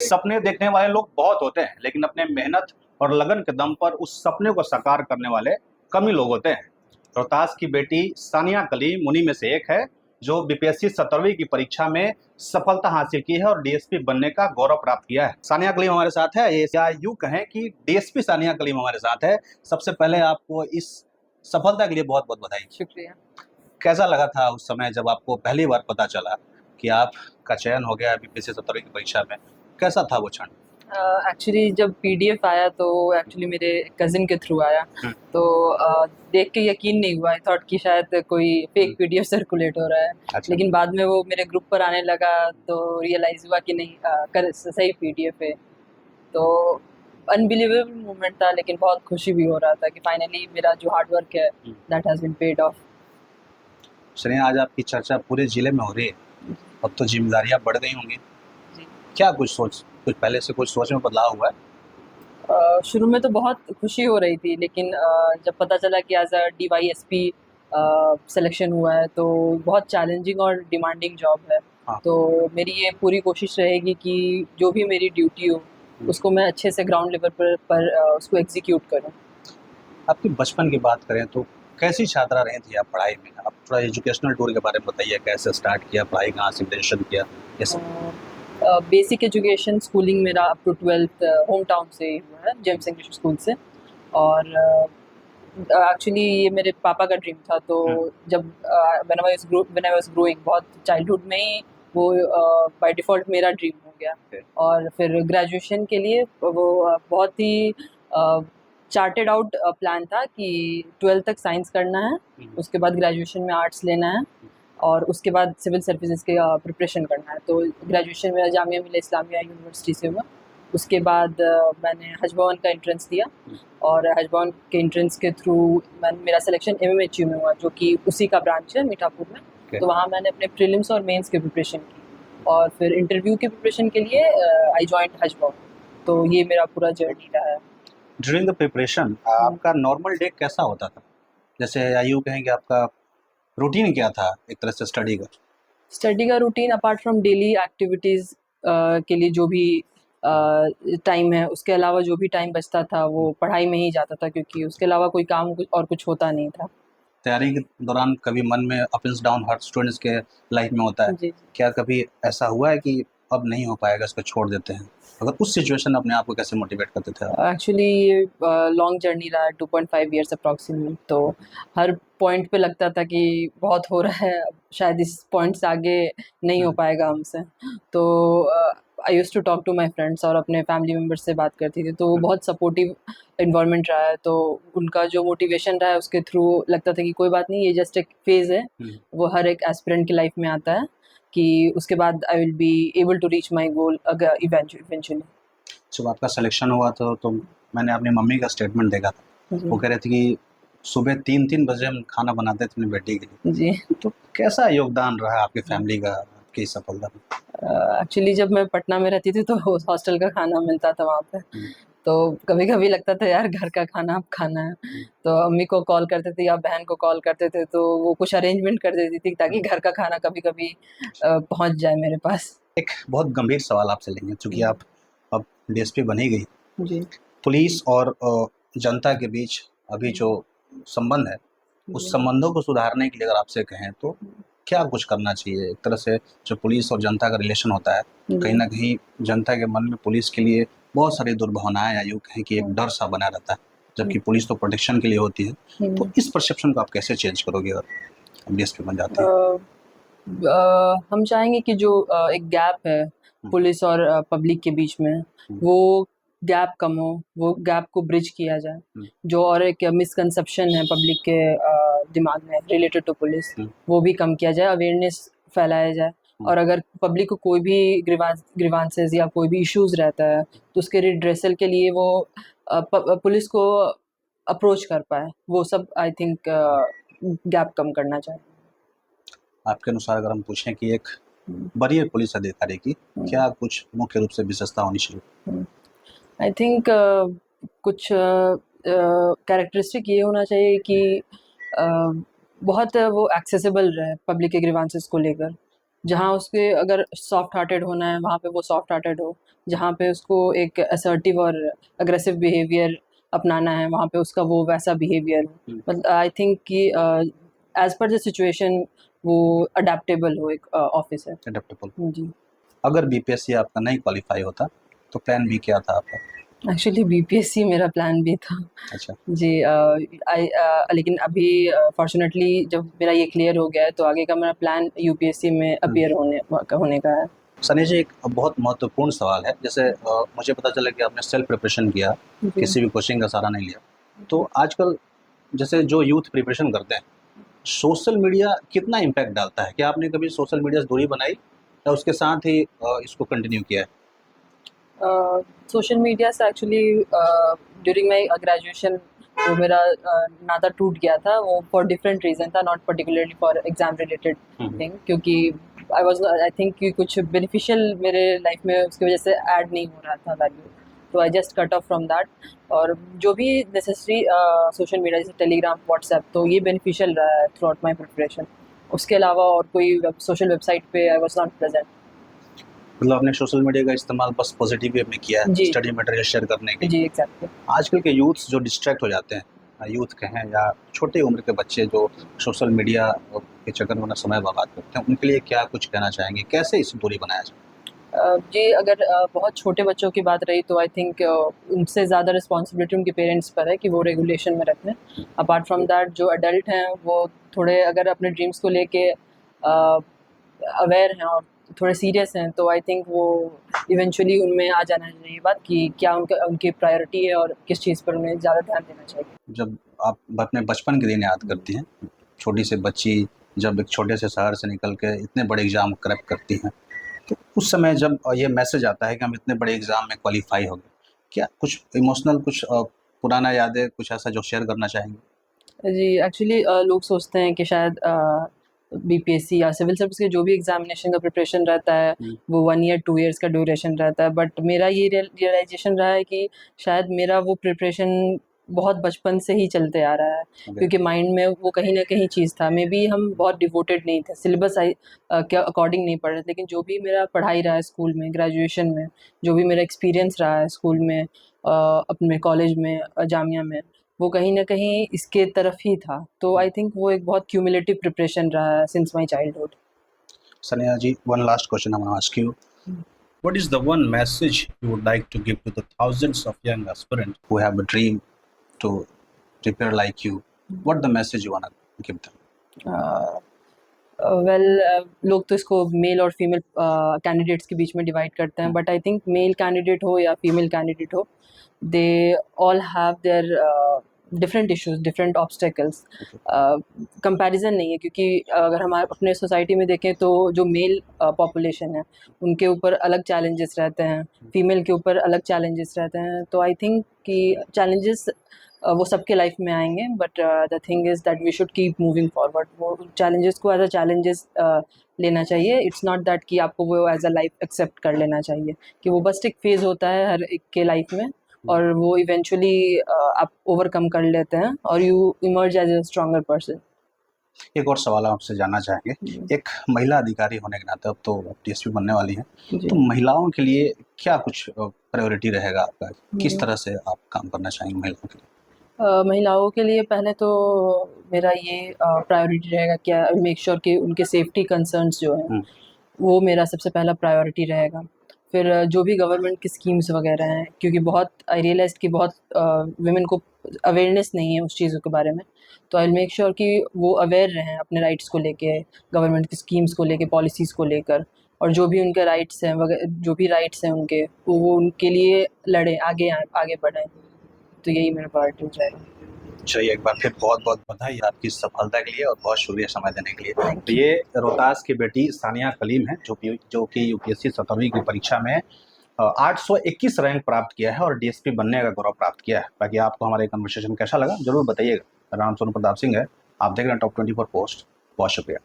सपने देखने वाले लोग बहुत होते हैं, लेकिन अपने मेहनत और लगन के दम पर उस सपने को साकार करने वाले कम ही लोग होते हैं। रोहतास की बेटी सानिया कलीम उन्हीं में से एक है, जो बीपीएससी 17वीं की परीक्षा में सफलता हासिल की है और डीएसपी बनने का गौरव प्राप्त किया है। सानिया कलीम हमारे साथ है, या यूं कहें कि डीएसपी सानिया कलीम हमारे साथ है। सबसे पहले आपको इस सफलता के लिए बहुत बहुत बधाई। शुक्रिया। कैसा लगा था उस समय जब आपको पहली बार पता चला कि आपका चयन हो गया बीपीएससी 17वीं की परीक्षा में? कैसा था वो क्षण? एक्चुअली जब पीडीएफ आया तो एक्चुअली मेरे कज़िन के थ्रू आया, तो देख के यकीन नहीं हुआ। आई थॉट कि शायद कोई फेक पीडीएफ सर्कुलेट हो रहा है। अच्छा। लेकिन बाद में वो मेरे ग्रुप पर आने लगा तो रियलाइज़ हुआ कि नहीं, सही पीडीएफ है। तो अनबिलीवेबल मोमेंट था, लेकिन बहुत खुशी भी हो रहा था कि फाइनली मेरा जो हार्ड वर्क है that has been paid off. सुनिए, आज आपकी चर्चा पूरे जिले में हो रही है। अब तो जिम्मेदारियां बढ़ गई होंगी। जी। क्या कुछ पहले से कुछ सोच में बदलाव हुआ है? शुरू में तो बहुत खुशी हो रही थी, लेकिन जब पता चला कि एज अ डीवाईएसपी सिलेक्शन हुआ है तो बहुत चैलेंजिंग और डिमांडिंग जॉब है। हाँ। तो मेरी ये पूरी कोशिश रहेगी कि जो भी मेरी ड्यूटी हो उसको मैं अच्छे से ग्राउंड लेवल पर उसको एग्जीक्यूट करूँ। आपकी बचपन की बात करें तो कैसी छात्रा रही थी आप पढ़ाई में? आप थोड़ा एजुकेशनल टूर के बारे में बताइए, कैसे स्टार्ट किया पढ़ाई, कहाँ से ग्रेजुएशन किया, ये सब। बेसिक एजुकेशन स्कूलिंग मेरा up to 12th home town से ही हुआ है, जेम्स इंग्लिश स्कूल से। और एक्चुअली ये मेरे पापा का ड्रीम था, तो जब व्हेन आई वाज ग्रोइंग, बहुत चाइल्डहुड में ही वो बाय डिफ़ॉल्ट मेरा ड्रीम हो गया। और फिर ग्रेजुएशन के लिए वो बहुत ही चार्टेड आउट प्लान था कि 12th तक साइंस करना है, उसके बाद ग्रेजुएशन में आर्ट्स लेना है और उसके बाद सिविल सर्विसेज के प्रिपरेशन करना है। तो ग्रेजुएशन मेरा जामिया मिलिया इस्लामिया यूनिवर्सिटी से हुआ। उसके बाद मैंने हज भवन का एंट्रेंस दिया और हज भवन के एंट्रेंस के थ्रू मेरा सिलेक्शन एमएमएचयू में हुआ, जो कि उसी का ब्रांच है मीठापुर में। तो वहाँ मैंने अपने प्रीलिम्स और मेंस की प्रिपरेशन की और फिर इंटरव्यू की प्रिपरेशन के लिए आई जॉइंड हज भवन। तो ये मेरा पूरा जर्नी रहा है। ड्यूरिंग द प्रिपरेशन आपका नॉर्मल डे कैसा होता था? जैसे यूँ कहें कि आपका रूटीन क्या था एक तरह से स्टडी का? स्टडी का routine apart from daily activities के लिए जो भी टाइम है, उसके अलावा जो भी टाइम बचता था वो पढ़ाई में ही जाता था, क्योंकि उसके अलावा कोई काम और कुछ होता नहीं था। तैयारी के दौरान कभी मन में अप्स डाउन हर स्टूडेंट्स के लाइफ में होता है। जी। क्या कभी ऐसा हुआ है कि अब नहीं हो पाएगा, इसको छोड़ देते हैं? अगर उस सिचुएशन में अपने आप को कैसे मोटिवेट करते थे आप? एक्चुअली ये लॉन्ग जर्नी रहा है, 2.5 ईयर्स अप्रॉक्सिमेट। तो हर पॉइंट पे लगता था कि बहुत हो रहा है, अब शायद इस पॉइंट से आगे नहीं हो पाएगा हमसे। तो I used to talk to my friends और अपने फैमिली मेम्बर्स से बात करती थी, तो वो बहुत सपोर्टिव इन्वायरमेंट रहा है। तो उनका जो मोटिवेशन रहा है उसके थ्रू लगता था कि कोई बात नहीं, ये जस्ट एक फेज़ है। वो हर एक एस्पिरेंट की लाइफ में आता है कि उसके बाद I will be able to reach my goal अगर इवेंचुअली। जब आपका सिलेक्शन हुआ था तो मैंने अपनी मम्मी का स्टेटमेंट देखा था। वो कह रहे थे कि सुबह 3-3 बजे हम खाना बनाते थे अपनी बेटी के लिए। जी। तो कैसा योगदान रहा आपकी फैमिली का आपकी सफलता में? एक्चुअली जब मैं पटना में रहती थी तो हॉस्टल का खाना मिलता था वहाँ पे। तो कभी-कभी लगता था यार घर का खाना अब खाना है। तो अम्मी को कॉल करते थे या बहन को कॉल करते थे, तो वो कुछ अरेंजमेंट कर देती थी ताकि घर का खाना कभी-कभी पहुँच जाए मेरे पास। एक बहुत गंभीर सवाल आपसे लेंगे, चूँकि आप अब डीएसपी बन ही गई। जी। पुलिस और जनता के बीच अभी जो संबंध है, उस संबंधों को सुधारने के लिए अगर आपसे कहें तो क्या कुछ करना चाहिए? एक तरह से जो पुलिस और जनता का रिलेशन होता है, कहीं न कहीं जनता के मन में पुलिस के लिए बहुत सारी दुर्भावनाएँ या यूँ कहें कि एक डर सा बना रहता है, जबकि पुलिस तो प्रोटेक्शन के लिए होती है। तो इस परसेप्शन को आप कैसे चेंज करोगे अगर आप डीएसपी बन जाती हैं? हम चाहेंगे कि जो एक गैप है पुलिस और पब्लिक के बीच में, वो गैप कम हो, वो गैप को ब्रिज किया जाए। जो और एक मिसकंसेप्शन है पब्लिक के दिमाग में रिलेटेड टू पुलिस, वो भी कम किया जाए, अवेयरनेस फैलाया जाए। और अगर पब्लिक को कोई भी ग्रीवांसेस या कोई भी इश्यूज़ रहता है, तो उसके रिड्रेसल के लिए वो पुलिस को अप्रोच कर पाए। वो सब आई थिंक गैप कम करना चाहिए। आपके अनुसार अगर हम पूछें कि एक वरीय पुलिस अधिकारी की क्या कुछ मुख्य रूप से विशेषता होनी चाहिए? आई थिंक कुछ कैरेक्टरिस्टिक ये होना चाहिए कि बहुत वो एक्सेसिबल रहे पब्लिक के ग्रीवांसेस को लेकर। जहाँ उसके अगर सॉफ्ट हार्टेड होना है वहाँ पे वो सॉफ्ट हार्टेड हो, जहाँ पे उसको एक असर्टिव और अग्रेसिव बिहेवियर अपनाना है वहाँ पे उसका वो वैसा बिहेवियर हो। मतलब आई थिंक कि एज पर द सिचुएशन वो अडेप्टेबल हो एक ऑफिसर। एडेप्टेबल। जी। अगर बीपीएससी आपका नहीं क्वालिफाई होता तो प्लान बी क्या था आपका? एक्चुअली बीपीएससी मेरा प्लान भी था। अच्छा। जी। लेकिन अभी फॉर्चुनेटली जब मेरा ये क्लियर हो गया है तो आगे का मेरा प्लान यूपीएससी में अपीयर होने का है। सनी जी, एक बहुत महत्वपूर्ण सवाल है। जैसे मुझे पता चला कि आपने सेल्फ प्रिपरेशन किया, जी। किसी भी कोचिंग का सहारा नहीं लिया। तो आजकल जैसे जो यूथ प्रिपरेशन करते हैं, सोशल मीडिया कितना इम्पैक्ट डालता है? क्या आपने कभी सोशल मीडिया से दूरी बनाई या उसके साथ ही इसको कंटिन्यू किया है? सोशल मीडिया से एक्चुअली ड्यूरिंग माई ग्रेजुएशन वो मेरा नाता टूट गया था, वो फॉर डिफरेंट रीज़न था, not particularly for exam related thing, क्योंकि आई थिंक कि कुछ बेनिफिशियल मेरे लाइफ में उसकी वजह से ऐड नहीं हो रहा था वैल्यू, तो I just cut off from that. और जो भी नेसेसरी सोशल मीडिया जैसे टेलीग्राम, व्हाट्सएप, तो ये बेनिफिशियल रहा है थ्रू आउट माई प्रिपरेशन। उसके अलावा और कोई सोशल वेबसाइट पे आई वॉज नॉट प्रेजेंट। मतलब आपने सोशल मीडिया का इस्तेमाल बस पॉजिटिव वे में किया है, जी। स्टडी मटेरियल शेयर करने के लिए। जी, एग्जैक्टली। आजकल के यूथ्स जो डिस्ट्रैक्ट हो जाते हैं, यूथ कहें या छोटी उम्र के बच्चे जो सोशल मीडिया के चक्कर में अपना समय बर्बाद करते हैं, उनके लिए क्या कुछ कहना चाहेंगे? कैसे इससे दूरी बनाया जाए? जी, अगर बहुत छोटे बच्चों की बात रही तो आई थिंक उनसे ज़्यादा रिस्पॉन्सिबिलिटी उनके पेरेंट्स पर है कि वो रेगुलेशन में रखें। अपार्ट फ्रॉम दैट जो एडल्ट हैं वो थोड़े अगर अपने ड्रीम्स को लेके अवेयर हैं और थोड़े सीरियस हैं तो आई थिंक वो इवेंचुअली उनमें आ जाना चाहिए बात कि क्या उनका उनकी प्रायोरिटी है और किस चीज़ पर उन्हें ज़्यादा ध्यान देना चाहिए। जब आप अपने बचपन के दिन याद करती हैं, छोटी सी बच्ची जब एक छोटे से शहर से निकल के इतने बड़े एग्ज़ाम क्रैक करती हैं, तो उस समय जब ये मैसेज आता है कि हम इतने बड़े एग्ज़ाम में क्वालिफ़ाई हो गए, क्या कुछ इमोशनल कुछ पुराना यादें कुछ ऐसा जो शेयर करना चाहेंगे? जी, एक्चुअली लोग सोचते हैं कि शायद बीपीएससी या सिविल सर्विस के जो भी एग्ज़ामिनेशन का प्रिपरेशन रहता है, वो 1 ईयर, 2 इयर्स का ड्यूरेशन रहता है। बट मेरा ये रियलाइज़ेशन रहा है कि शायद मेरा वो प्रिपरेशन बहुत बचपन से ही चलते आ रहा है, क्योंकि माइंड में वो कहीं न कहीं चीज़ था। मेबी हम बहुत डिवोटेड नहीं थे, सिलेबस के अकॉर्डिंग नहीं पढ़ रहे थे, लेकिन जो भी मेरा पढ़ाई रहा है स्कूल में, ग्रेजुएशन में, जो भी मेरा एक्सपीरियंस रहा है स्कूल में, अपने कॉलेज में, जामिया में, वो कहीं न कहीं इसके तरफ ही था। तो आई थिंक वो एक बहुत क्यूमुलेटिव प्रिपरेशन रहा है since my childhood. Sanya ji, one last question I want to ask you. What is the one message you would like to give to the thousands of young aspirants who have a dream to prepare like you? What the message you want to give them? Well लोग तो इसको mail और female candidates के बीच में divide करते हैं, but I think male candidate हो या फीमेल कैंडिडेट हो, they all have their different issues, different obstacles. Comparison नहीं है, क्योंकि अगर हम अपने सोसाइटी में देखें तो जो मेल पॉपुलेशन है उनके ऊपर अलग चैलेंजेस रहते हैं, फीमेल के ऊपर अलग चैलेंजेस रहते हैं। तो आई थिंक कि चैलेंजेस वो सबके लाइफ में आएंगे, but the thing is that we should keep moving forward. वो चैलेंजेस को एज अ चैलेंजेस लेना चाहिए। इट्स नॉट दैट कि आपको वो एज अ लाइफ एक्सेप्ट कर लेना चाहिए, कि वो बस एक फेज़ होता है हर एक के लाइफ में, और वो इवेंचुअली आप ओवरकम कर लेते हैं और you emerge as a stronger person. एक और सवाल आपसे जानना चाहेंगे। एक महिला अधिकारी होने के नाते अब तो डीएसपी बनने वाली हैं, जी। तो महिलाओं के लिए क्या कुछ प्रायोरिटी रहेगा आपका? किस तरह से आप काम करना चाहेंगे महिलाओं के लिए? महिलाओं के लिए पहले तो मेरा ये प्रायोरिटी रहेगा क्या, मेक श्योर कि उनके सेफ्टी कंसर्न्स जो हैं वो मेरा सबसे पहला प्रायोरिटी रहेगा। फिर जो भी गवर्नमेंट की स्कीम्स वगैरह हैं, क्योंकि बहुत आई रियलाइज़ कि बहुत वुमेन को अवेयरनेस नहीं है उस चीज़ों के बारे में, तो आई विल मेक श्योर कि वो अवेयर रहें अपने राइट्स को लेके, गवर्नमेंट की स्कीम्स को लेके, पॉलिसीज़ को लेकर, और जो भी उनके राइट्स हैं जो भी राइट्स हैं उनके, वो उनके लिए लड़ें, आगे आएँ, आगे बढ़ें। तो यही मेरा प्रायोरिटी रहेगा। चलिए, एक बार फिर बहुत बहुत बधाई आपकी इस सफलता के लिए और बहुत शुक्रिया समय देने के लिए। Thank तो ये रोहतास की बेटी सानिया कलीम है, जो कि यूपीएससी 17वीं की परीक्षा में 821 रैंक प्राप्त किया है और डीएसपी बनने का गौरव प्राप्त किया है। बाकी आपको हमारा ये कन्वर्सेशन कैसा लगा जरूर बताइएगा। मेरा नाम सोनू प्रताप सिंह है, आप देख रहे हैं टॉप 24 पोस्ट। बहुत शुक्रिया।